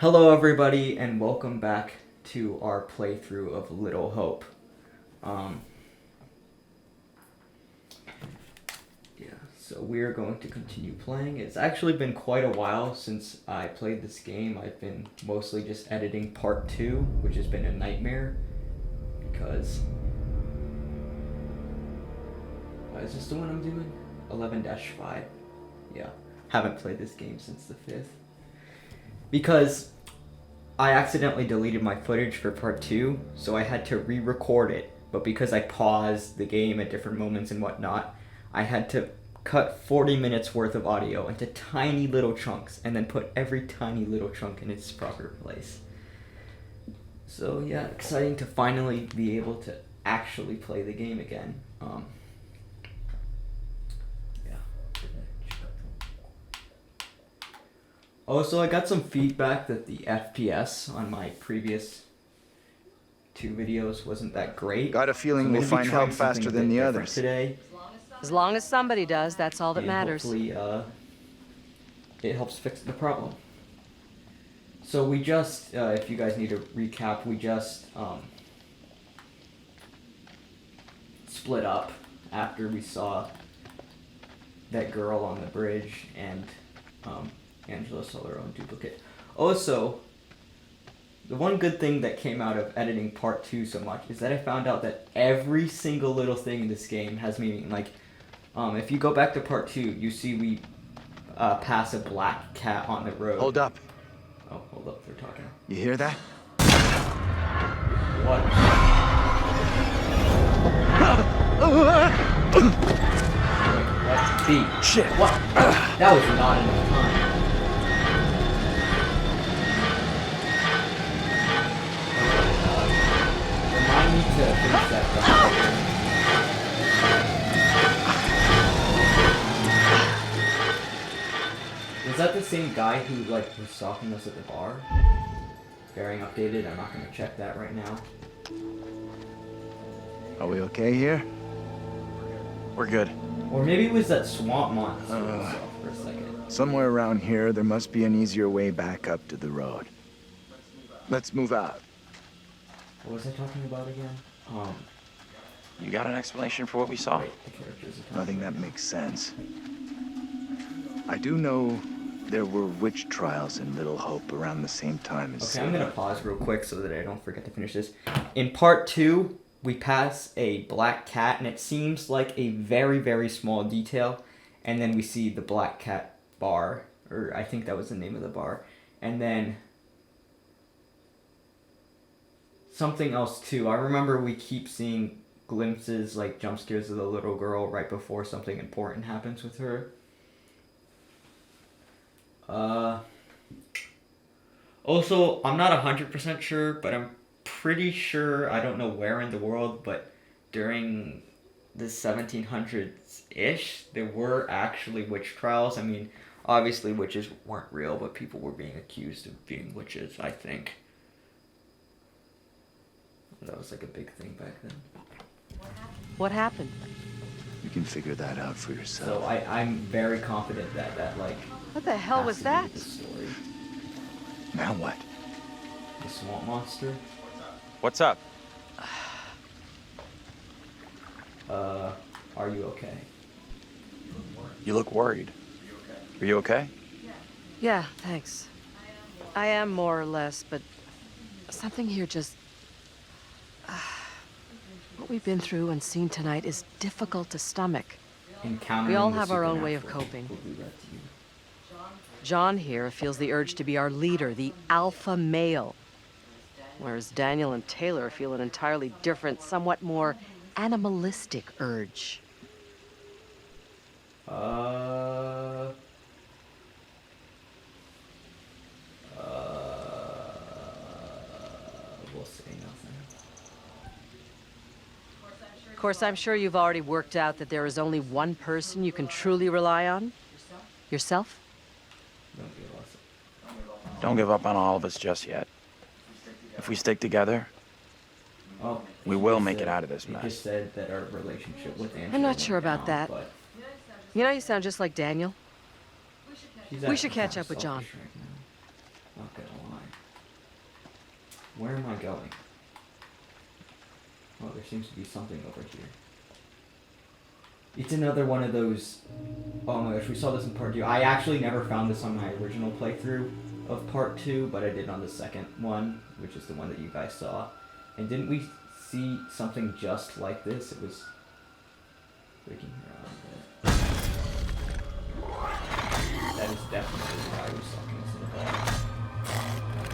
Hello everybody and welcome back to our playthrough of Little Hope. So we're going to continue playing. It's actually been quite a while since I played this game. I've been mostly just editing part 2, which has been a nightmare because... is this the one I'm doing? 11-5. Yeah, haven't played this game since the 5th. Because I accidentally deleted my footage for part 2, so I had to re-record it. But because I paused the game at different moments and whatnot, I had to cut 40 minutes worth of audio into tiny little chunks and then put every tiny little chunk in its proper place. So yeah, exciting to finally be able to actually play the game again. Also, I got some feedback that the FPS on my previous 2 videos wasn't that great. Got a feeling we'll find help faster than the others today. As long as somebody does, that's all that matters. Hopefully, it helps fix the problem. So we just, if you guys need a recap, we just split up after we saw that girl on the bridge and Angela saw her own duplicate. Also, the one good thing that came out of editing part 2 so much is that I found out that every single little thing in this game has meaning. Like, if you go back to part 2, you see we pass a black cat on the road. Hold up. Oh, hold up, they're talking. You hear that? What? Let's beat. Shit. What? That was not enough time. Remind me to finish that. Was that the same guy who was stalking us at the bar? Bearing updated. I'm not gonna check that right now. Are we okay here? We're good. Or maybe it was that swamp monster himself for a second. Somewhere around here, there must be an easier way back up to the road. Let's move out. What was I talking about again? You got an explanation for what we saw? Wait, the characters are Nothing talking. that makes sense. I do know there were witch trials in Little Hope around the same time as... Okay, I'm gonna pause real quick so that I don't forget to finish this. In part 2, we pass a black cat, and it seems like a very, very small detail. And then we see the Black Cat bar, or I think that was the name of the bar. And then something else too. I remember we keep seeing glimpses, like jump scares of the little girl right before something important happens with her. Also, I'm not 100% sure, but I'm pretty sure, I don't know where in the world, but during the 1700s-ish, there were actually witch trials. I mean, obviously witches weren't real, but people were being accused of being witches, I think. That was like a big thing back then. What happened? You can figure that out for yourself. So I'm very confident that What the hell was that? The story. Now what? The swamp monster. What's up? Are you okay? You look worried. Are you okay? Yeah, thanks. I am more or less, but something here just... what we've been through and seen tonight is difficult to stomach. We all have our own way of coping. John here feels the urge to be our leader, the alpha male. Whereas Daniel and Taylor feel an entirely different, somewhat more animalistic urge. We'll say nothing. Of course, I'm sure you've already worked out that there is only one person you can truly rely on. Yourself? Don't give up on all of us just yet. If we stick together, we will make it out of this You mess. just said that our relationship with Angela I'm not went sure about down, that. but You know, you sound just like Daniel. she's We should acting catch kinda up with John. selfish right now. Not gonna lie. Where am I going? Oh, there seems to be something over here. It's another one of those... Oh my gosh, we saw this in part 2. I actually never found this on my original playthrough of part 2, but I did on the second one, which is the one that you guys saw. And didn't we see something just like this? It was... freaking around. That is definitely why I was talking to the ball.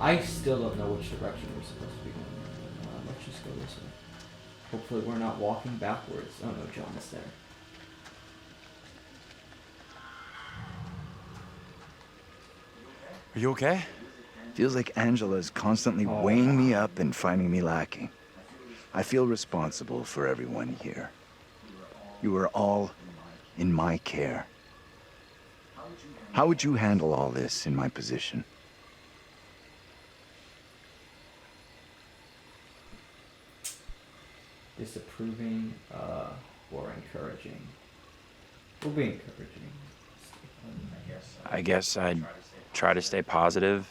I still don't know which direction we're supposed to be going. Let's just go this way. Hopefully we're not walking backwards. Oh no, John is there. Are you okay? Feels like Angela's constantly weighing me up and finding me lacking. I feel responsible for everyone here. You are all in my care. How would you handle all this in my position? Disapproving, or encouraging. We'll be encouraging. I guess I'd try to stay positive.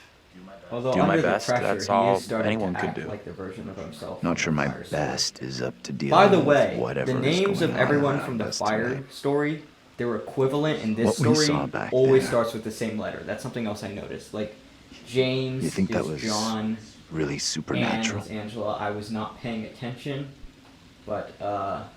Although Do my under the best, pressure, that's he all is starting anyone to could act do. like the version of himself Not sure from my the Fire story. best is up to dealing By the with way, whatever the is names going of on everyone around from the us Fire tonight. story, they were equivalent in this What we story. saw back Always there. starts with the same letter. That's something else I noticed. Like James You think that is was John, really and supernatural? Angela. I was not paying attention, but I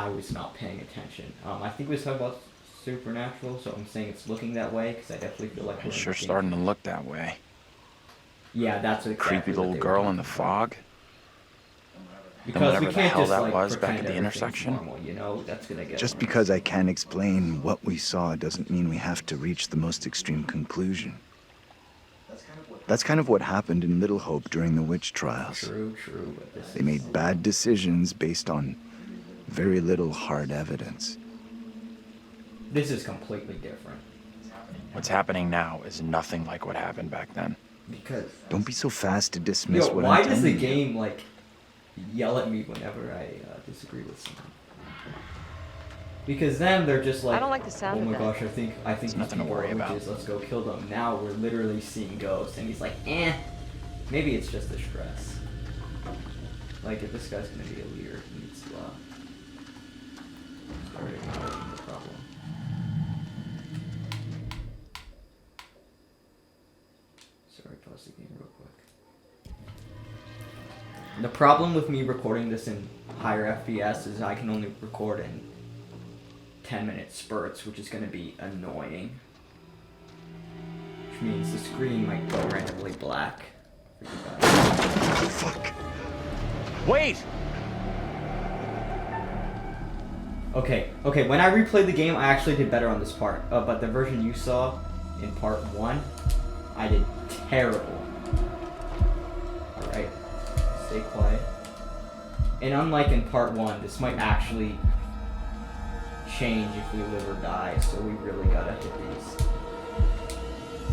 was not paying attention. I think we was talking about supernatural, so I'm saying it's looking that way because I definitely feel like we're It's sure looking- starting to look that way. Yeah, that's exactly Creepy what little they were girl in the talking about. fog. Because whatever we the can't hell just, that like, was back pretend at the everything's intersection. normal, you know? That's gonna get Just worse. because I can't explain what we saw doesn't mean we have to reach the most extreme conclusion. That's kind of what happened in Little Hope during the witch trials. True, but this They is- made bad decisions based on very little hard evidence. This is completely different. What's happening now is nothing like what happened back then. Because... Don't be so fast to dismiss Yo, what why I'm does the telling you. game, like, yell at me whenever I disagree with someone? Because then they're just like, I don't like the sound oh of my that. gosh, I think these nothing to people worry are about. witches, let's go kill them. Now we're literally seeing ghosts, and he's like, maybe it's just the stress. Like, if this guy's gonna be a leader, he needs to, start acknowledging the problem. Sorry, pause the game real quick. The problem with me recording this in higher FPS is I can only record in 10-minute spurts, which is going to be annoying. Which means the screen might go randomly black. For you guys. Fuck. Wait! Okay, when I replayed the game, I actually did better on this part. But the version you saw in part 1, I did terrible. Alright, stay quiet. And unlike in part 1, this might actually change if we live or die, so we really gotta hit these.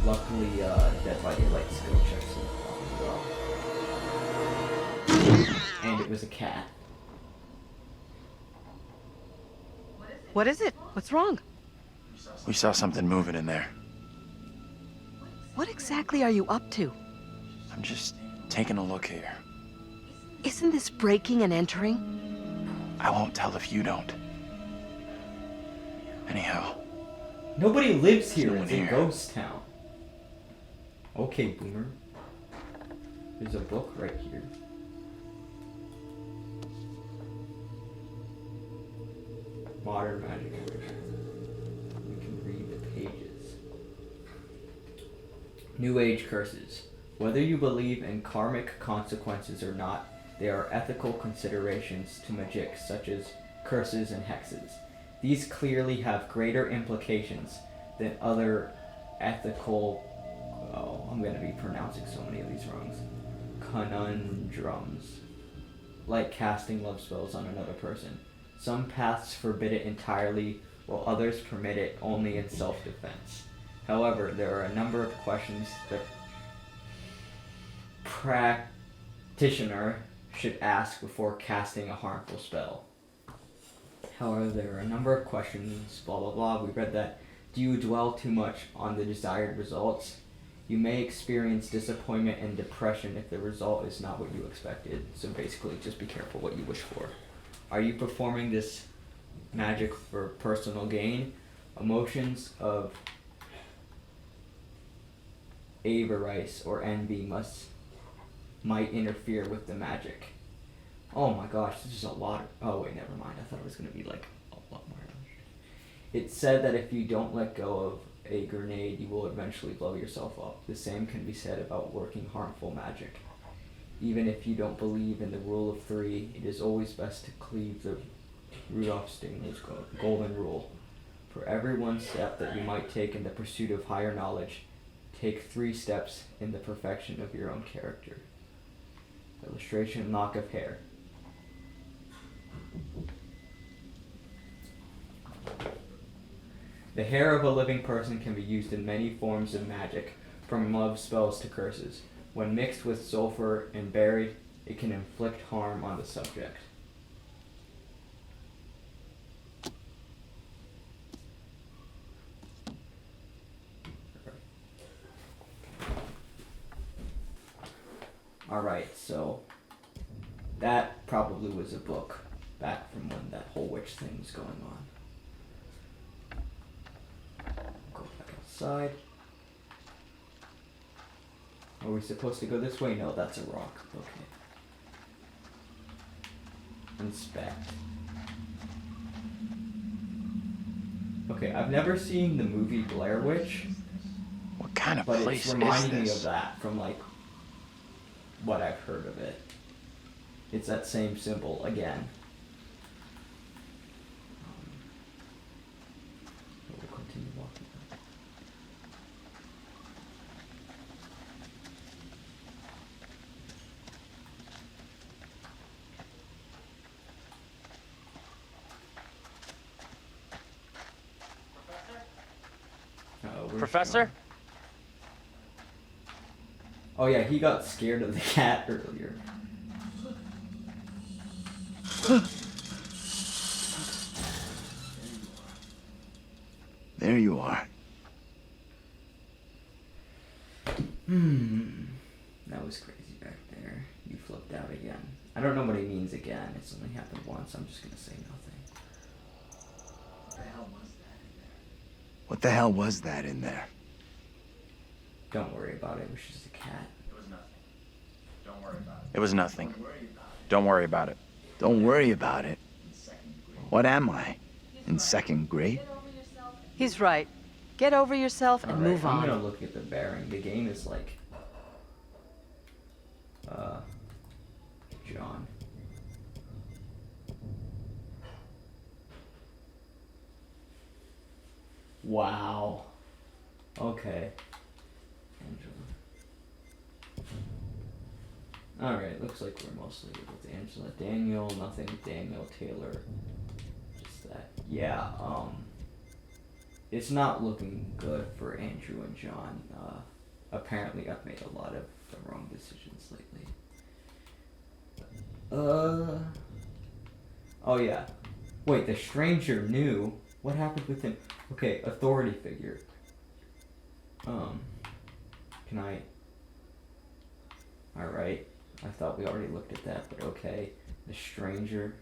Luckily, Dead by Daylight skill checks as well. And it was a cat. What is it? What's wrong? We saw something moving in there. What exactly are you up to? I'm just taking a look here. Isn't this breaking and entering? I won't tell if you don't. Anyhow, Nobody lives here. no one It's a here. ghost town. Okay, Boomer. There's a book right here. Modern Magic Edition. We can read the pages. New Age curses. Whether you believe in karmic consequences or not, they are ethical considerations to magics such as curses and hexes. These clearly have greater implications than other ethical... Oh, I'm going to be pronouncing so many of these wrongs. Conundrums. Like casting love spells on another person. Some paths forbid it entirely, while others permit it only in self-defense. However, there are a number of questions that practitioner should ask before casting a harmful spell. However, there are a number of questions, blah blah blah. We read that. Do you dwell too much on the desired results? You may experience disappointment and depression if the result is not what you expected. So basically, just be careful what you wish for. Are you performing this magic for personal gain? Emotions of avarice or envy might interfere with the magic. Oh my gosh, this is a lot of... Oh wait, never mind. I thought it was going to be like a lot more. It said that if you don't let go of a grenade, you will eventually blow yourself up. The same can be said about working harmful magic. Even if you don't believe in the rule of three, it is always best to cleave the Rudolf Stigler's golden rule. For every one step that you might take in the pursuit of higher knowledge, take 3 steps in the perfection of your own character. Illustration, lock of hair. The hair of a living person can be used in many forms of magic, from love spells to curses. When mixed with sulfur and buried, it can inflict harm on the subject. Alright, so that probably was a book back from when that whole witch thing was going on. Go back outside. Are we supposed to go this way? No, that's a rock. Okay. Inspect. Okay, I've never seen the movie Blair Witch, What kind of but place it's is reminding me this? of that from like what I've heard of it. It's that same symbol again. We'll continue walking. Where's Professor? John? Oh yeah, he got scared of the cat earlier. There you are. That was crazy back there. You flipped out again. I don't know what he means again. It's only happened once. I'm just gonna say nothing. What the hell was that in there? Don't worry about it. It was just a cat. It was nothing. Don't worry about it. Don't worry about it. What am I? In 2nd grade? He's right. Get over yourself and Alright, move I'm on. gonna look at the bearing. The game is like... John. Wow. Okay. Angela. Alright, looks like we're mostly with Angela. Daniel, nothing with Daniel. Taylor. Just that. Yeah, it's not looking good for Andrew and John. Apparently I've made a lot of the wrong decisions lately. Oh yeah. Wait, the stranger knew. What happened with him? Okay, authority figure. Can I... Alright. I thought we already looked at that, but okay. The stranger.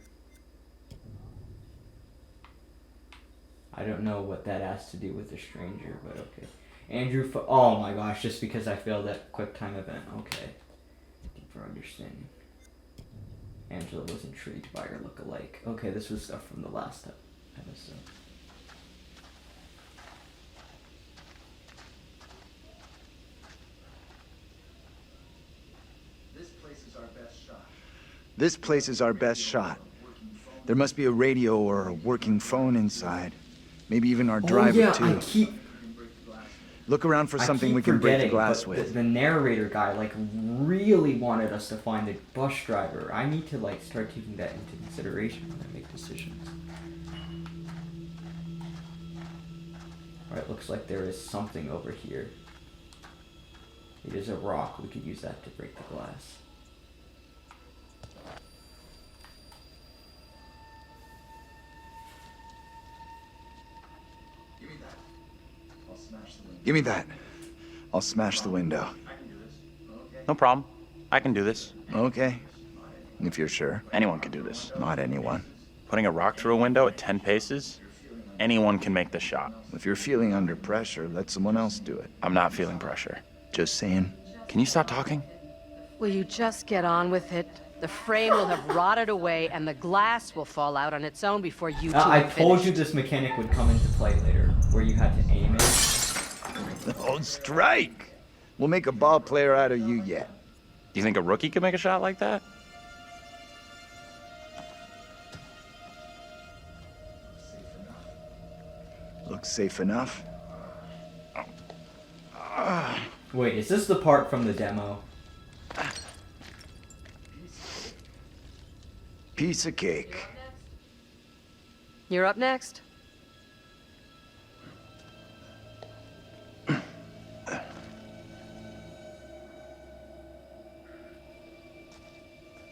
I don't know what that has to do with the stranger, but okay. Andrew, oh my gosh, just because I failed that quick time event. Okay. Deeper understanding. Angela was intrigued by her look-alike. Okay, this was stuff from the last episode. This place is our best shot. There must be a radio or a working phone inside. Maybe even our driver, yeah, too. I keep Look around for something we can break the glass but with. The narrator guy, like, really wanted us to find the bus driver. I need to, like, start taking that into consideration when I make decisions. Alright, looks like there is something over here. It is a rock. We could use that to break the glass. Give me that. I'll smash the window. No problem. I can do this. Okay. If you're sure. Anyone can do this. Not anyone. Putting a rock through a window at 10 paces? Anyone can make the shot. If you're feeling under pressure, let someone else do it. I'm not feeling pressure. Just saying. Can you stop talking? Will you just get on with it? The frame will have rotted away, and the glass will fall out on its own before you two I are told you finished. this mechanic would come into play later, where you had to aim it. Oh, strike! We'll make a ball player out of you yet. Do you think a rookie could make a shot like that? Looks safe enough. Wait, is this the part from the demo? Piece of cake. You're up next.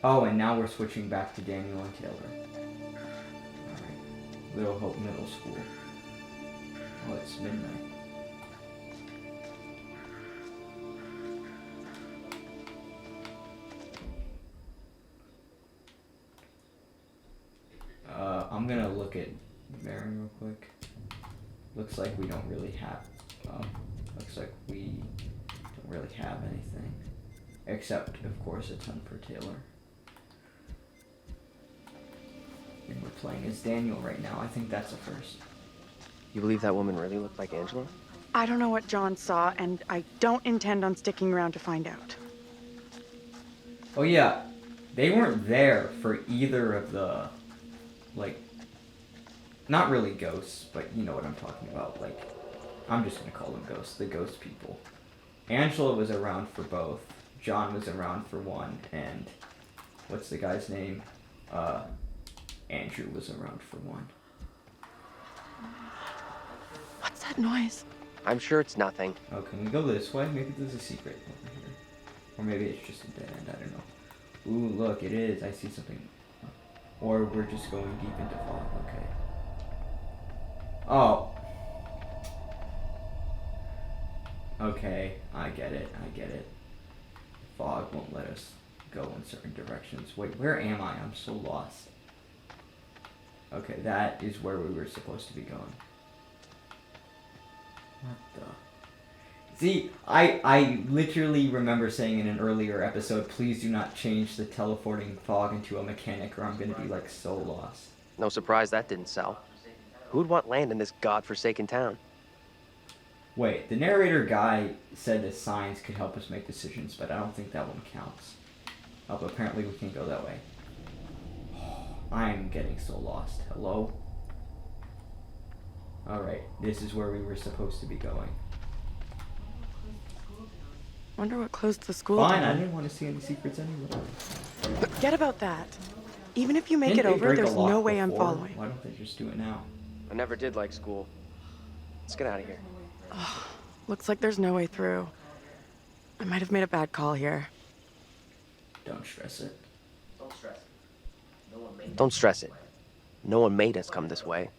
Oh, and now we're switching back to Daniel and Taylor. Alright. Little Hope Middle School. Oh, it's midnight. I'm gonna look at Marion real quick. Looks like we don't really have, looks like we don't really have anything. Except, of course, a ton for Taylor. And we're playing as Daniel right now. I think that's a first. You believe that woman really looked like Angela? I don't know what John saw, and I don't intend on sticking around to find out. Oh yeah, they weren't there for either of the, like, not really ghosts, but you know what I'm talking about. Like, I'm just gonna call them ghosts, the ghost people. Angela was around for both. John was around for one, and what's the guy's name? Andrew was around for one. What's that noise? I'm sure it's nothing. Oh, can we go this way? Maybe there's a secret over here. Or maybe it's just a dead end, I don't know. Ooh, look, it is. I see something. Or we're just going deep into fog, okay. Oh. Okay, I get it. Fog won't let us go in certain directions. Wait, where am I? I'm so lost. Okay, that is where we were supposed to be going. What the? See, I literally remember saying in an earlier episode, please do not change the teleporting fog into a mechanic or I'm gonna be like so lost. No surprise that didn't sell. Who'd want land in this godforsaken town? Wait, the narrator guy said that signs could help us make decisions, but I don't think that one counts. Oh, but apparently we can go that way. I'm getting so lost. Hello? Alright, this is where we were supposed to be going. Wonder what closed the school Fine, down. I didn't want to see any secrets anyway. Forget about that. Even if you make Didn't it they over, break a there's lock no way I'm before? following. Why don't they just do it now? I never did like school. Let's get out of here. Looks like there's no way through. I might have made a bad call here. Don't stress it. Don't stress it. No one made us come this way.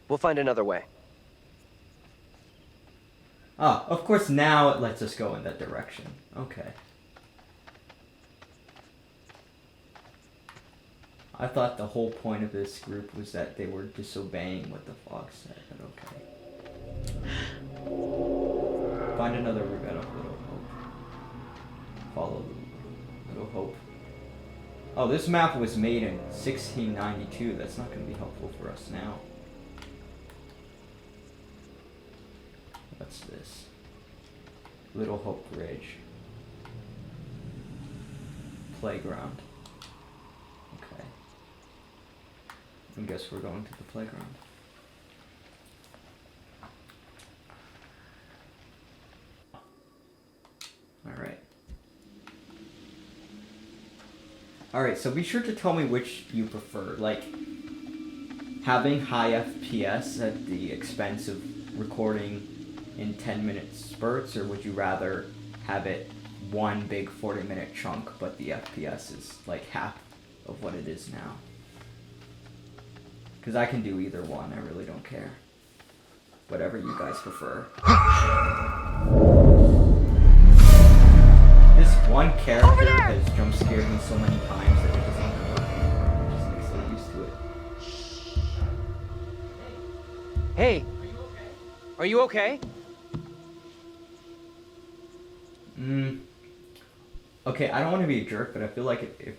We'll find another way. Ah, of course now it lets us go in that direction. Okay. I thought the whole point of this group was that they were disobeying what the fog said, but okay. Find another route out of Little Hope. Follow Little Hope. Oh, this map was made in 1692. That's not going to be helpful for us now. What's this? Little Hope Bridge. Playground. Okay. I guess we're going to the playground. Alright. Alright, so be sure to tell me which you prefer. Like, having high FPS at the expense of recording in 10-minute spurts, or would you rather have it one big 40-minute chunk, but the FPS is like half of what it is now? Because I can do either one, I really don't care. whatever you guys prefer. This one character has jump scared me so many times that it doesn't work. I'm just like so used to it. Hey, are you okay? Okay, I don't want to be a jerk, but I feel like if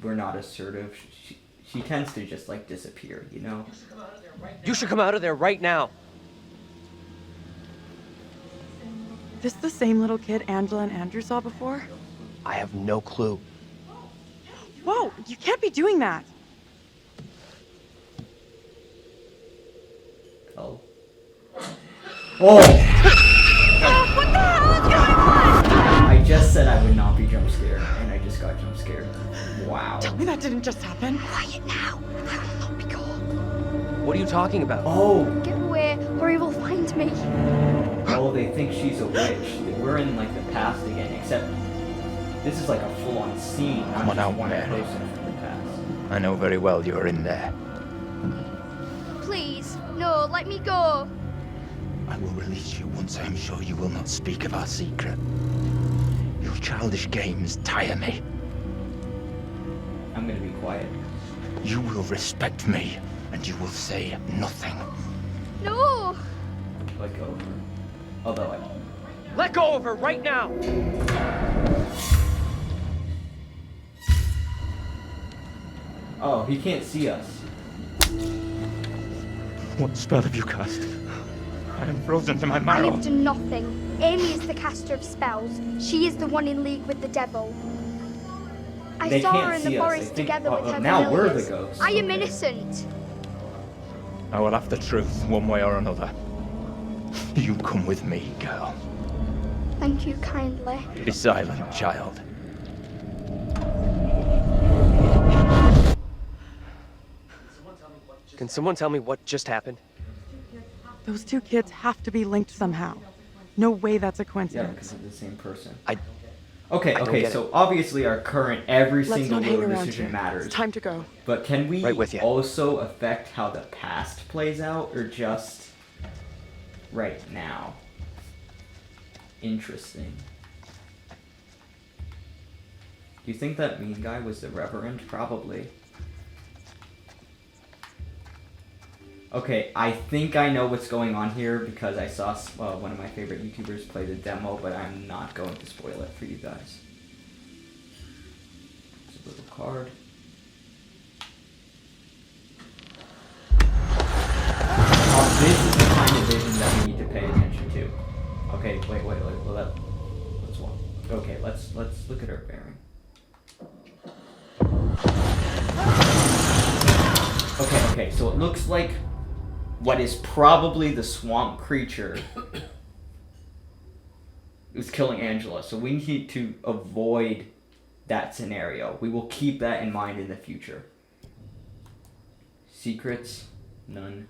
we're not assertive, she tends to just like disappear, you know? You should come out of there right now. This the same little kid Angela and Andrew saw before? I have no clue. Whoa, you can't be doing that. Oh. Oh! What the hell is going on? I just said I would not be jump scared, and I just got jump scared. Wow. Tell me that didn't just happen. Quiet now. I will not be called. What are you talking about? Oh! Get away, or he will find me. Oh, they think she's a witch. We're in like the past again, except this is like a full-on scene, not Come on just out, one Mary. person from the past. I know very well you're in there. Please, no, let me go. I will release you once I am sure you will not speak of our secret. Your childish games tire me. I'm gonna be quiet. You will respect me, and you will say nothing. No. Let go of her. Although I... Let go of her right now! Oh, he can't see us. What spell have you cast? I am frozen to my I marrow. have done nothing. Amy is the caster of spells. She is the one in league with the devil. I They saw can't her in see the us. forest They think- together with her now we're the familiars. ghosts. I am innocent. I will have the truth, one way or another. You come with me, girl. Thank you kindly. Be silent, child. Can someone tell me what just happened? Those two kids have to be linked somehow. No way that's a Yeah, coincidence. because of the same person. I Okay, don't okay, get so obviously our current every Let's single not hang little around decision here. matters. It's time to go. But can we Right with you. also affect how the past plays out, or just right now? Interesting. Do you think that mean guy was the Reverend? Probably. Okay, I think I know what's going on here because I saw one of my favorite YouTubers play the demo, but I'm not going to spoil it for you guys. It's a little card. This is the kind of vision that we need to pay attention to. Okay, wait. Well, let's walk. Okay, let's look at her bearing. Okay, so it looks like what is probably the swamp creature is killing Angela. So we need to avoid that scenario. We will keep that in mind in the future. Secrets? None.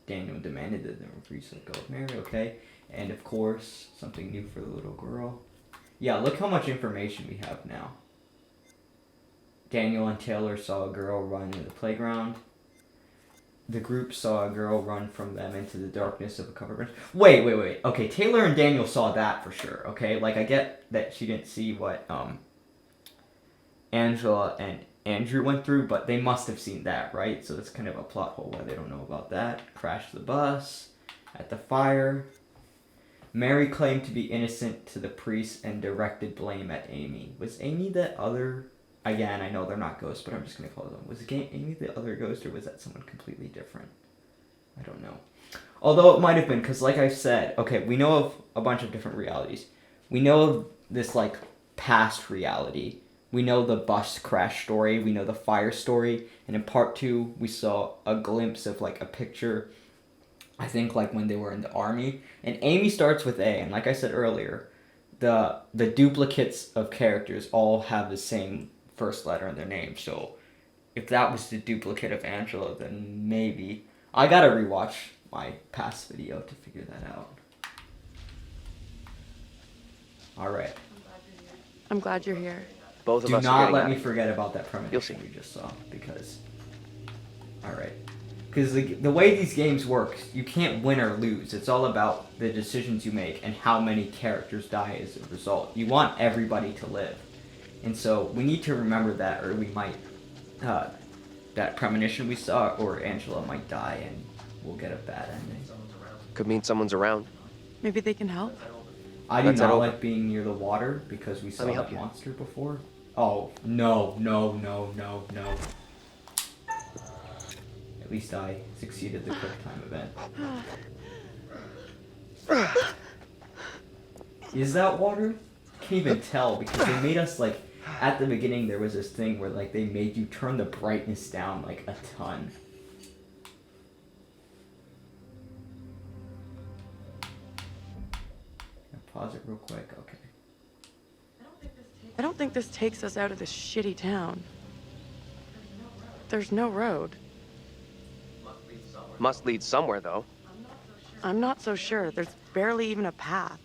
Daniel demanded that the priest let go of Mary, okay. And of course, something new for the little girl. Yeah, look how much information we have now. Daniel and Taylor saw a girl run in the playground. The group saw a girl run from them into the darkness of a covered branch. Wait. Okay, Taylor and Daniel saw that for sure, okay? Like, I get that she didn't see what Angela and Andrew went through, but they must have seen that, right? So that's kind of a plot hole why they don't know about that. Crashed the bus, at the fire. Mary claimed to be innocent to the priest and directed blame at Amy. Was Amy the other... Again, I know they're not ghosts, but I'm just going to call them. Was Amy the other ghost, or was that someone completely different? I don't know. Although it might have been, because like I said, okay, we know of a bunch of different realities. We know of this, like, past reality. We know the bus crash story. We know the fire story. And in part 2, we saw a glimpse of, like, a picture, I think, like, when they were in the army. And Amy starts with A, and like I said earlier, the duplicates of characters all have the same first letter in their name. So if that was the duplicate of Angela, then maybe. I gotta rewatch my past video to figure that out. Alright. I'm glad you're here. Both of Do us are not getting let out me of here. forget about that You'll premonition see. we just saw, because... Alright. Because the way these games work, you can't win or lose. It's all about the decisions you make and how many characters die as a result. You want everybody to live. And so we need to remember that, or we might... that premonition we saw, or Angela might die and we'll get a bad ending. Could mean someone's around. Maybe they can help. I do Let's head not over. like being near the water because we saw me that help you. monster before. Oh, no. At least I succeeded the quick time event. Is that water? Can't even tell because they made us like, at the beginning there was this thing where like they made you turn the brightness down like a ton. Pause it real quick, okay. I don't think this takes us out of this shitty town. There's no road. Must lead somewhere, though. I'm not so sure. There's barely even a path.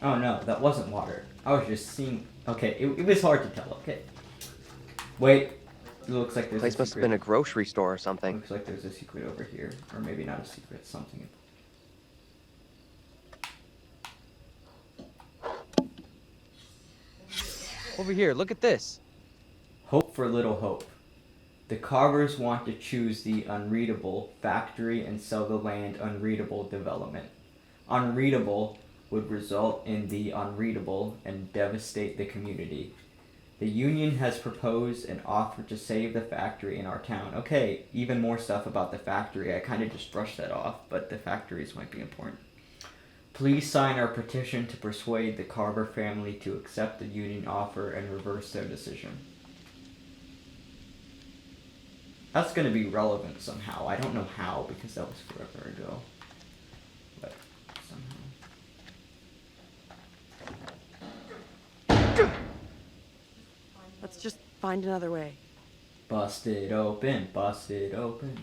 Oh no, that wasn't water. I was just seeing... Okay, it was hard to tell, okay. Wait, it looks like there's Place a must have secret. been a grocery store or something. Looks like there's a secret over here. Or maybe not a secret, something. Over here, look at this. Hope for little hope. The carvers want to choose the unreadable factory and sell the land unreadable development. Unreadable would result in the unreadable and devastate the community. The union has proposed an offer to save the factory in our town. Okay, even more stuff about the factory. I kind of just brushed that off, but the factories might be important. Please sign our petition to persuade the Carver family to accept the union offer and reverse their decision. That's going to be relevant somehow. I don't know how, because that was forever ago. But somehow. Let's just find another way. Bust it open, bust it open.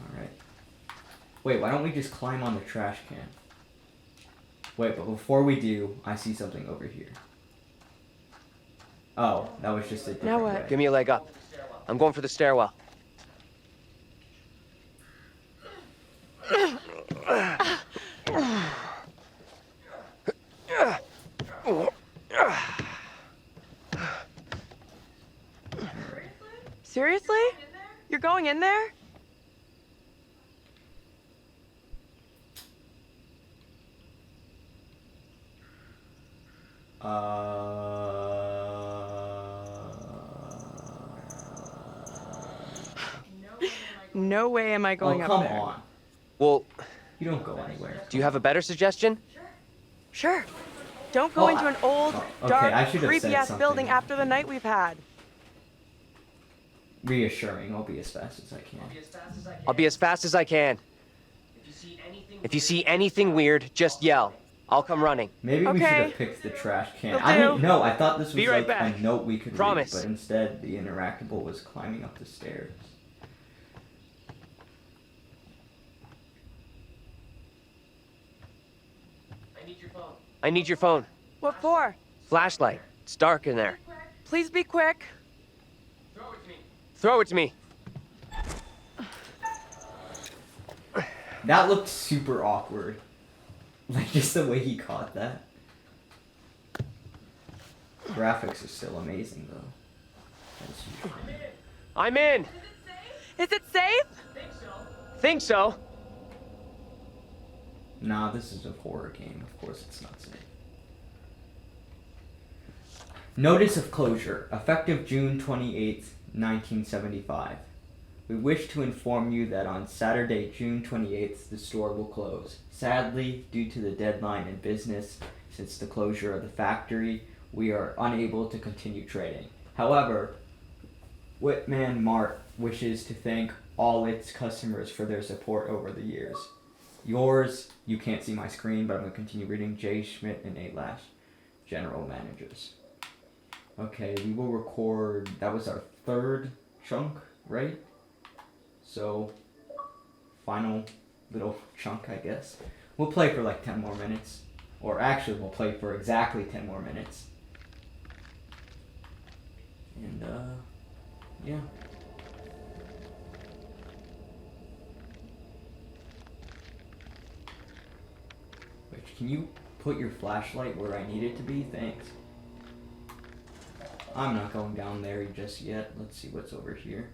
Alright. Wait, why don't we just climb on the trash can? Wait, but before we do, I see something over here. Oh, that was just a different Now what? way. Give me a leg up. I'm going for the stairwell. Seriously? You're going in there? No way am I going up come there. on. Well, You don't go anywhere. do you have a better suggestion? Sure. Don't go Oh, into an old, okay, dark, I should have said creepy-ass something. building after the night we've had. Reassuring. I'll be as fast as I can. I'll be as fast as I can. If you see anything weird, just yell. I'll come running. Maybe we should Okay. have picked the trash can. Will I do. didn't know. I thought this was Be right like back. a note we could Promise. read, but instead the interactable was climbing up the stairs. I need your phone. What for? Flashlight. It's dark in there. Please be quick. Throw it to me. That looked super awkward. Like, just the way he caught that. Graphics are still amazing, though. That's usually... I'm in. Is it safe? Think so. Nah, this is a horror game. Of course it's not safe. Notice of closure. Effective June 28th, 1975. We wish to inform you that on Saturday, June 28th, the store will close. Sadly, due to the deadline in business since the closure of the factory, we are unable to continue trading. However, Whitman Mart wishes to thank all its customers for their support over the years. Yours, you can't see my screen, but I'm going to continue reading, J. Schmidt and A. Lash, General Managers. Okay, we will record, that was our third chunk, right? So, final little chunk, I guess. We'll play for like 10 more minutes. Or actually, we'll play for exactly 10 more minutes. And, yeah. Which, can you put your flashlight where I need it to be? Thanks. I'm not going down there just yet. Let's see what's over here.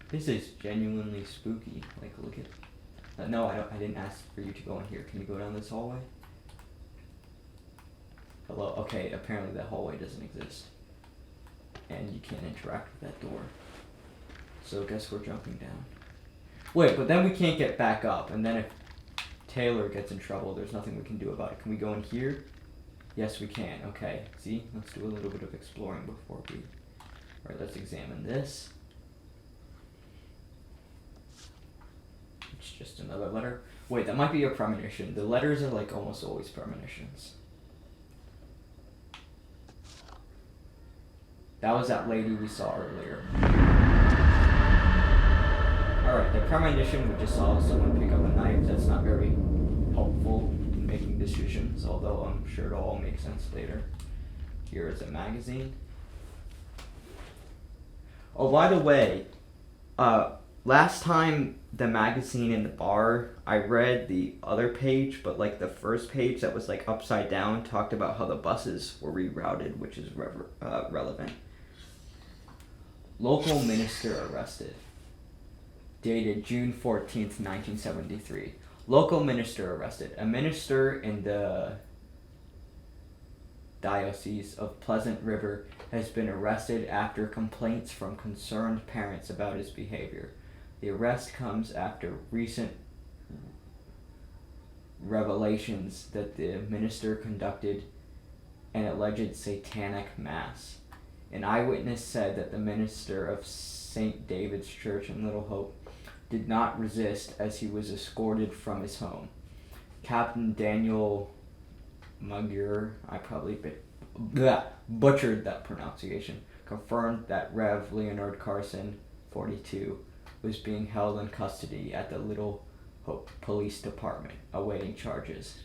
This is genuinely spooky. Like, look at... no, I didn't ask for you to go in here. Can you go down this hallway? Hello? Okay, apparently that hallway doesn't exist. And you can't interact with that door. So I guess we're jumping down. Wait, but then we can't get back up. And then if Taylor gets in trouble, there's nothing we can do about it. Can we go in here? Yes, we can. Okay, see? Let's do a little bit of exploring before we... Alright, let's examine this. It's just another letter. Wait, that might be a premonition. The letters are like almost always premonitions. That was that lady we saw earlier. Alright, the premonition, we just saw someone pick up a knife. That's not very helpful in making decisions, although I'm sure it'll all make sense later. Here is a magazine. Oh, by the way, last time the magazine in the bar, I read the other page, but like the first page that was like upside down talked about how the buses were rerouted, which is relevant. Local minister arrested. Dated June 14th, 1973. Local minister arrested. A minister in the Diocese of Pleasant River has been arrested after complaints from concerned parents about his behavior. The arrest comes after recent revelations that the minister conducted an alleged satanic mass. An eyewitness said that the minister of St. David's Church in Little Hope did not resist as he was escorted from his home. Captain Daniel Mugger, I probably butchered that pronunciation, confirmed that Rev. Leonard Carson, 42, was being held in custody at the Little Hope Police Department, awaiting charges.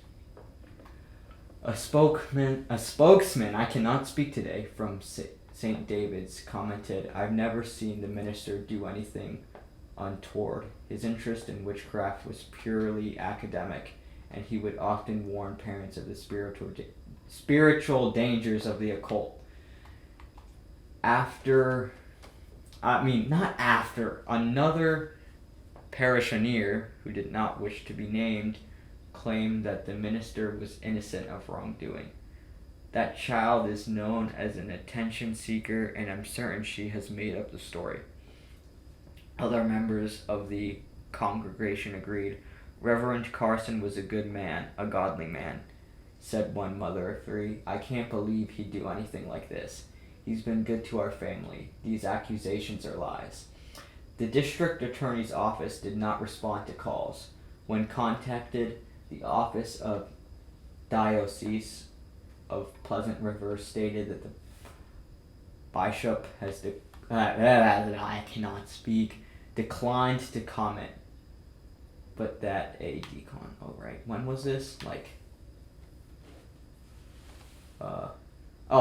A spokesman, I cannot speak today, from St. David's commented, "I've never seen the minister do anything untoward. His interest in witchcraft was purely academic, and he would often warn parents of the spiritual dangers of the occult." Another parishioner, who did not wish to be named, claimed that the minister was innocent of wrongdoing. That child is known as an attention seeker, and I'm certain she has made up the story. Other members of the congregation agreed. Reverend Carson was a good man, a godly man, said one mother of three. "I can't believe he'd do anything like this. He's been good to our family. These accusations are lies." The district attorney's office did not respond to calls. When contacted, the office of Diocese of Pleasant River stated that the bishop has declined to comment, but that a decon. Oh right, when was this?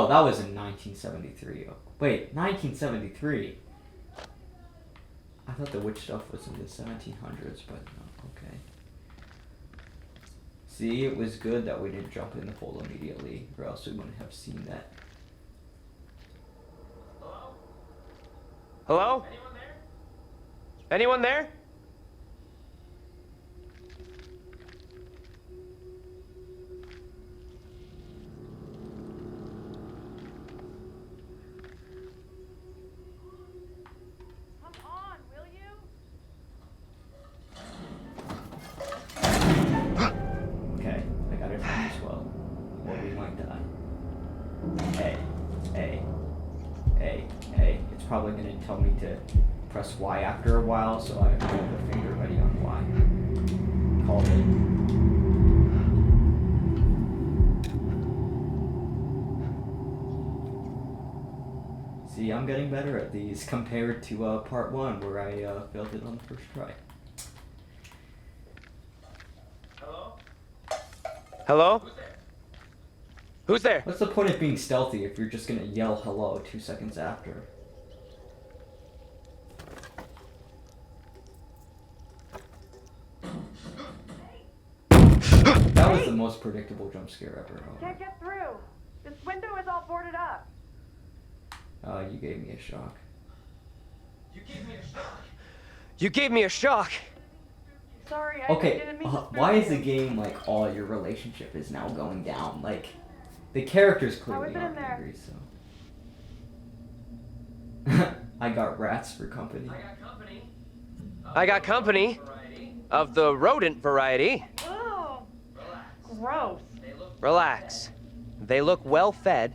That was in 1973. Wait, 1973. I thought the witch stuff was in the 1700s, but no. Okay. See, it was good that we didn't jump in the hole immediately, or else we wouldn't have seen that. Hello? Hello? Anyone there? Anyone there? Okay, I got it from this well. Or we might die. A. It's probably going to tell me to press Y after a while, so I have the finger ready on Y. Called it. See, I'm getting better at these compared to part 1, where I failed it on the first try. Hello? Who's there? What's the point of being stealthy if you're just gonna yell hello 2 seconds after? That was the most predictable jump scare ever. Can't get through. This window is all boarded up. You gave me a shock. You gave me a shock. Sorry, I Okay, didn't mean to why is the you. game like all your relationship is now going down? Like, the characters How clearly is it in aren't there? angry, so. I got rats for company. I got company of the rodent variety. Oh, gross. Relax. They look well fed.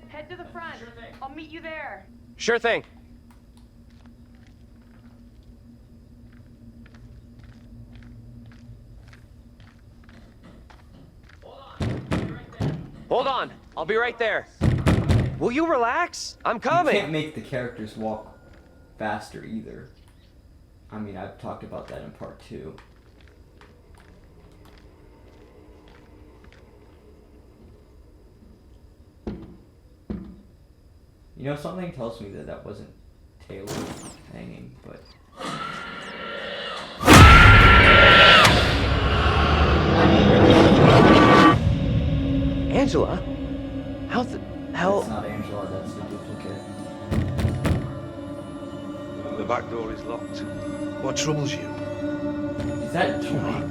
Head to the front. I'll meet you there. Sure thing. Hold on. I'll be right there. Will you relax? I'm You coming. can't make the characters walk faster either. I mean, I've talked about that in part 2. You know, something tells me that that wasn't Taylor hanging, but... Angela? How the hell? That's not Angela, that's the duplicate. The back door is locked. What troubles you? Is that Johnny?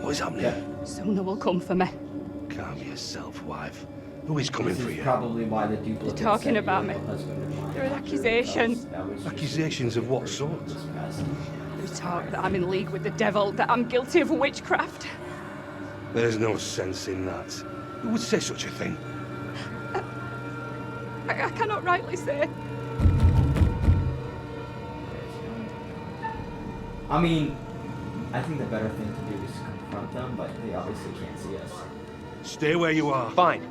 What is happening? Yeah. Sooner will come for me. Calm yourself, wife. Who is coming This for is you? probably why the duplicate They're talking said about you're me. the husband of mine. There are accusations. That was just Accusations of what sort? this past- There's talk that I'm in league with the devil, that I'm guilty of witchcraft. There's no sense in that. Who would say such a thing? I cannot rightly say. I mean, I think the better thing to do is confront them, but they obviously can't see us. Stay where you are. Fine.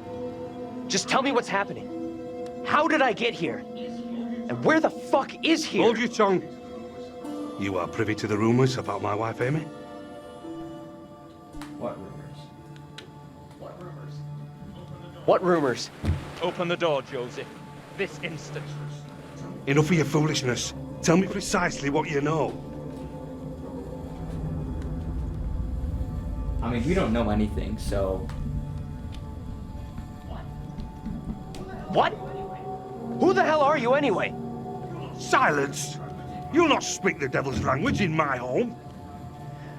Just tell me what's happening. How did I get here? And where the fuck is here? Hold your tongue. You are privy to the rumors about my wife, Amy? What rumors? What rumors? Open the door, Joseph. This instant. Enough of your foolishness. Tell me precisely what you know. I mean, we don't know anything, so... What? Who the hell are you anyway? Silence! You'll not speak the devil's language in my home.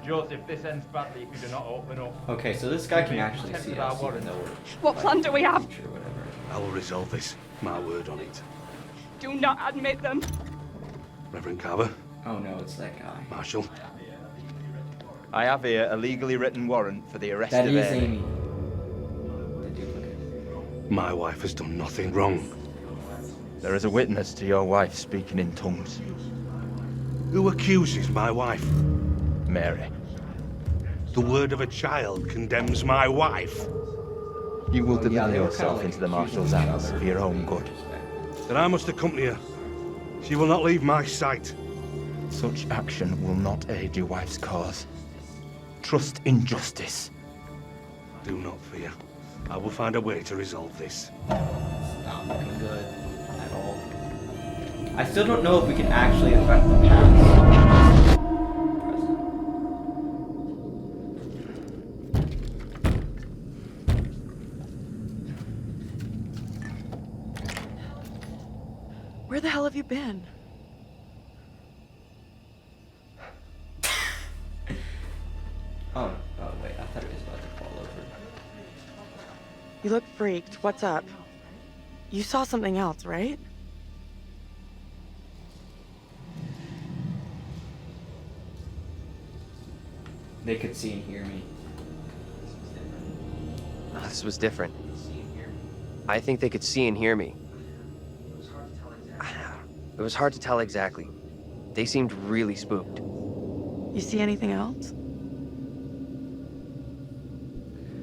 Joseph, this ends badly if you do not open up. Okay, so this guy can actually see us, even though we're... What plan do we have? future or whatever. I will resolve this. My word on it. Do not admit them. Reverend Carver, Oh no, it's that guy. Marshal, I have here a legally written warrant for the arrest That of is Amy. Amy. The duplicate. my wife has done nothing wrong. There is a witness to your wife speaking in tongues. Who accuses my wife? Mary. The word of a child condemns my wife. You will Yeah, deliver they were yourself kinda, into the like, marshal's accusing each hands other for your own in good. retrospect. Then I must accompany her. She will not leave my sight. Such action will not aid your wife's cause. Trust in justice. Do not fear. I will find a way to resolve this. It's not looking good at all. I still don't know if we can actually affect the past. Present. Where the hell have you been? Oh, wait, I thought it was about to fall over. You look freaked. What's up? You saw something else, right? They could see and hear me. Oh, this was different. I think they could see and hear me. It was hard to tell exactly. They seemed really spooked. You see anything else?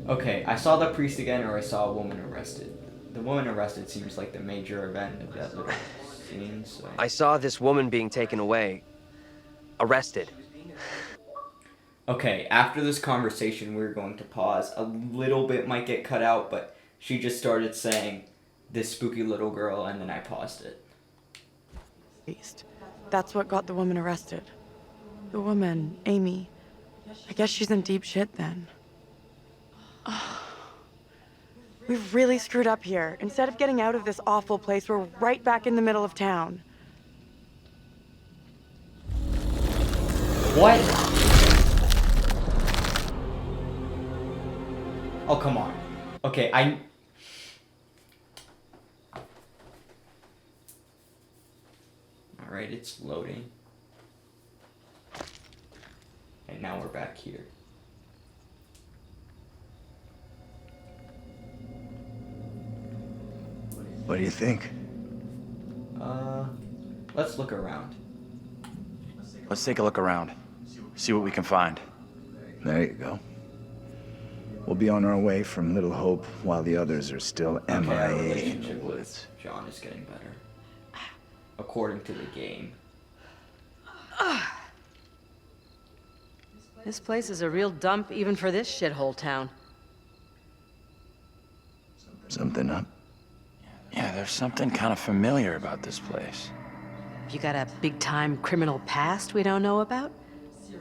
Okay, I saw the priest again, or I saw a woman arrested. The woman arrested seems like the major event of that little scene, so... I saw this woman being taken away. Arrested. Okay, after this conversation, we're going to pause. A little bit might get cut out, but she just started saying, "This spooky little girl," and then I paused it. That's what got the woman arrested. The woman, Amy. I guess she's in deep shit then. We've really screwed up here. Instead of getting out of this awful place, we're right back in the middle of town. What? Oh, come on. Okay, Alright, it's loading. And now we're back here. What do you think? Let's look around. Let's take a look around. See what we can find. There you go. We'll be on our way from Little Hope while the others are still Our MIA in the relationship woods. with John is getting better. According to the game. This place is a real dump even for this shithole town. Something up? Yeah, there's something kind of familiar about this place. You got a big-time criminal past we don't know about?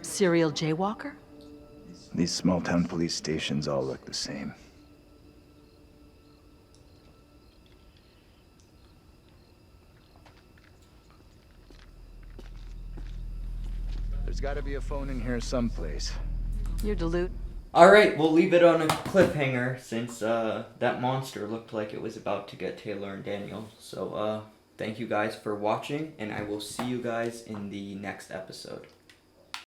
Serial jaywalker? These small-town police stations all look the same. There's gotta be a phone in here someplace. You're Duluth. Alright, we'll leave it on a cliffhanger since that monster looked like it was about to get Taylor and Daniel. So, thank you guys for watching, and I will see you guys in the next episode.